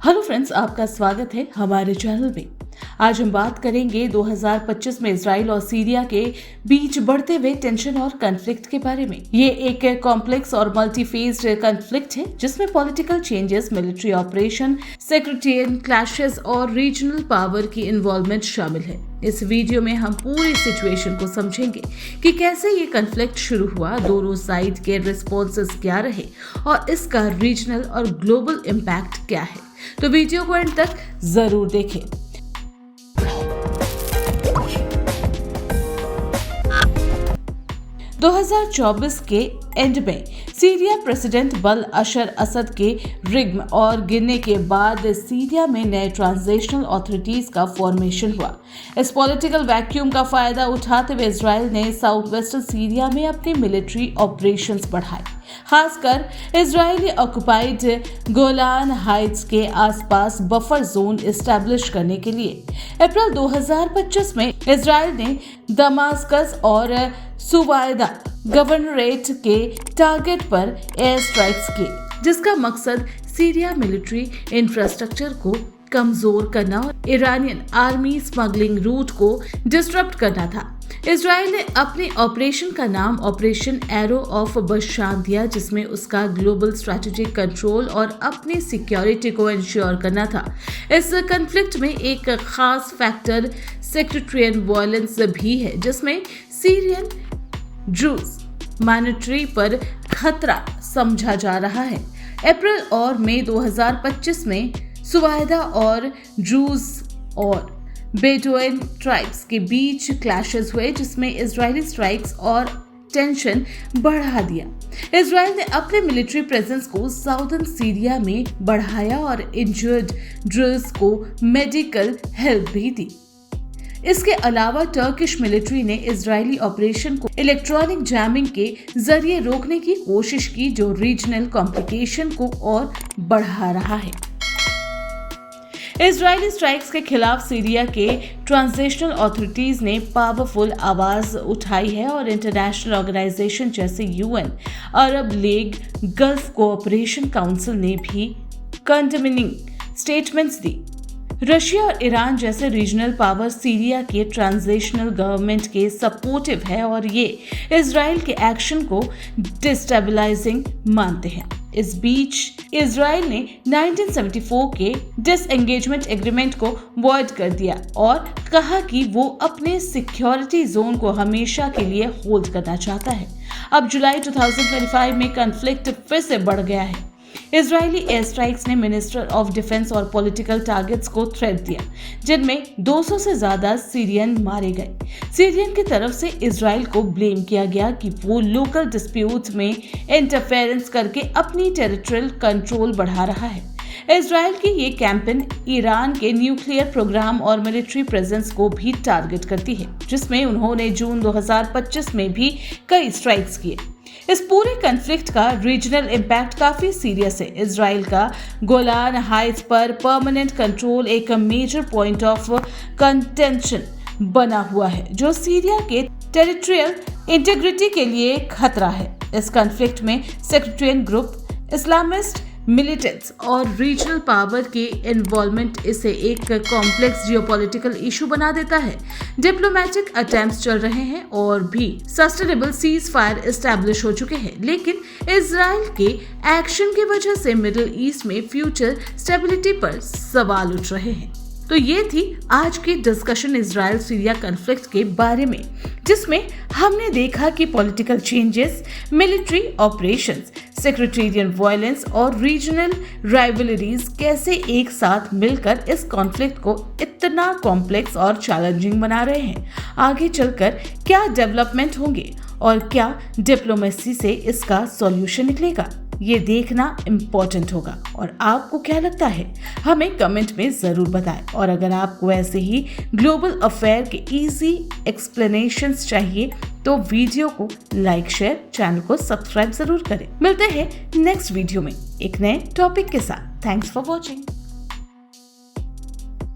Hello friends, आपका स्वागत है हमारे चैनल में। आज हम बात करेंगे 2025 में इजराइल और सीरिया के बीच बढ़ते हुए टेंशन और कॉन्फ्लिक्ट के बारे में। ये एक कॉम्प्लेक्स और मल्टी फेज्ड कॉन्फ्लिक्ट है जिसमें political changes, military operation, secretarial clashes और रीजनल पावर की इन्वॉल्वमेंट शामिल है। इस वीडियो में हम पूरी सिचुएशन को समझेंगे कि कैसे ये कॉन्फ्लिक्ट शुरू हुआ, दोनों साइड के रिस्पॉन्सेस क्या रहे और इसका रीजनल और ग्लोबल इम्पैक्ट क्या है। तो वीडियो को एंड तक जरूर देखें। 2024 के एंड में सीरिया प्रेसिडेंट बशर असद के रिग्म और गिरने के बाद सीरिया में नए ट्रांजिशनल अथॉरिटीज का फॉर्मेशन हुआ। इस पॉलिटिकल वैक्यूम का फायदा उठाते हुए इजराइल ने साउथ वेस्टर्न सीरिया में अपने मिलिट्री ऑपरेशंस बढ़ाए, खासकर इजरायली ऑक्युपाइड गोलान हाइट्स के आसपास बफर जोन एस्टैब्लिश करने के लिए। अप्रैल 2025 में इजराइल ने दमास्कस और सुवाइदा गवर्नरेट के टारगेट पर एयर स्ट्राइक्स किए, जिसका मकसद सीरिया मिलिट्री इंफ्रास्ट्रक्चर को कमजोर करना और ईरानियन आर्मी स्मगलिंग रूट को डिस्टर्ब करना था। इजराइल ने अपने ऑपरेशन का नाम ऑपरेशन एरो ऑफ बशान दिया, जिसमें उसका ग्लोबल स्ट्रेटेजिक कंट्रोल और अपनी सिक्योरिटी को इंश्योर करना था। इस कॉन्फ्लिक्ट में एक खास फैक्टर सेक्रेटरियल वायलेंस भी है, जिसमें सीरियन ड्रूज मॉनिटरी पर खतरा समझा जा रहा है। अप्रैल और मई 2025 में सुवाइदा और ड्रूज और बेडोइन ट्राइब्स के बीच क्लैशेस हुए, जिसमें इजरायली स्ट्राइक्स और टेंशन बढ़ा दिया। इजराइल ने अपने मिलिट्री प्रेजेंस को साउदर्न सीरिया में बढ़ाया और इंजर्ड ड्रूज को मेडिकल हेल्प भी दी। इसके अलावा टर्किश मिलिट्री ने इजरायली ऑपरेशन को इलेक्ट्रॉनिक जैमिंग के जरिए रोकने की कोशिश की, जो रीजनल कॉम्प्लिकेशन को और बढ़ा रहा है। इजरायली स्ट्राइक्स के खिलाफ सीरिया के ट्रांजिशनल अथॉरिटीज ने पावरफुल आवाज उठाई है और इंटरनेशनल ऑर्गेनाइजेशन जैसे यूएन, अरब लीग, गल्फ कोऑपरेशन काउंसिल ने भी कंडेमिंग स्टेटमेंट्स दी। रशिया और ईरान जैसे रीजनल पावर सीरिया के ट्रांजिशनल गवर्नमेंट के सपोर्टिव है और ये इजराइल के एक्शन को डिस्टेबलाइजिंग मानते हैं। इस बीच इजराइल ने 1974 के डिसएंगेजमेंट एग्रीमेंट को वॉइड कर दिया और कहा कि वो अपने सिक्योरिटी जोन को हमेशा के लिए होल्ड करना चाहता है। अब जुलाई 2025 में कॉन्फ्लिक्ट फिर से बढ़ गया है। इजरायली एयर स्ट्राइक्स ने मिनिस्टर ऑफ डिफेंस और पॉलिटिकल टारगेट्स को थ्रेट दिया, जिनमें 200 से ज्यादा सीरियन मारे गए। सीरियन की तरफ से इजराइल को ब्लेम किया गया कि वो लोकल डिस्प्यूट में इंटरफेरेंस करके अपनी टेरिटोरियल कंट्रोल बढ़ा रहा है। इजराइल की ये कैंपेन ईरान के न्यूक्लियर प्रोग्राम और मिलिट्री प्रेजेंस को भी टारगेट करती है, जिसमें उन्होंने जून 2025 में भी कई स्ट्राइक्स किए। इस पूरे कॉन्फ्लिक्ट का रीजनल इम्पैक्ट काफी सीरियस है। इजराइल का गोलान हाइट्स पर परमानेंट कंट्रोल एक मेजर पॉइंट ऑफ कंटेंशन बना हुआ है, जो सीरिया के टेरिटोरियल इंटीग्रिटी के लिए खतरा है। इस कॉन्फ्लिक्ट में सेक्रेटरियल ग्रुप, इस्लामिस्ट मिलिटेंट्स और रीजनल पावर के इन्वॉल्वमेंट इसे एक कॉम्प्लेक्स जियोपॉलिटिकल इशू बना देता है। डिप्लोमेटिक अटेम्प्ट्स चल रहे हैं और भी सस्टेनेबल सीज फायर एस्टैब्लिश हो चुके हैं, लेकिन इजराइल के एक्शन की वजह से मिडिल ईस्ट में फ्यूचर स्टेबिलिटी पर सवाल उठ रहे हैं। तो ये थी आज की डिस्कशन इजराइल सीरिया कॉन्फ्लिक्ट के बारे में, जिसमें हमने देखा कि political changes, military operations, secretarial violence और रीजनल राइवलरीज कैसे एक साथ मिलकर इस कॉन्फ्लिक्ट को इतना कॉम्प्लेक्स और चैलेंजिंग बना रहे हैं। आगे चलकर क्या डेवलपमेंट होंगे और क्या डिप्लोमेसी से इसका सॉल्यूशन निकलेगा, ये देखना इम्पोर्टेंट होगा। और आपको क्या लगता है, हमें कमेंट में जरूर बताएं। और अगर आपको ऐसे ही ग्लोबल अफेयर के इजी एक्सप्लेनेशंस चाहिए तो वीडियो को लाइक, शेयर, चैनल को सब्सक्राइब जरूर करें। मिलते हैं नेक्स्ट वीडियो में एक नए टॉपिक के साथ। Thanks for watching.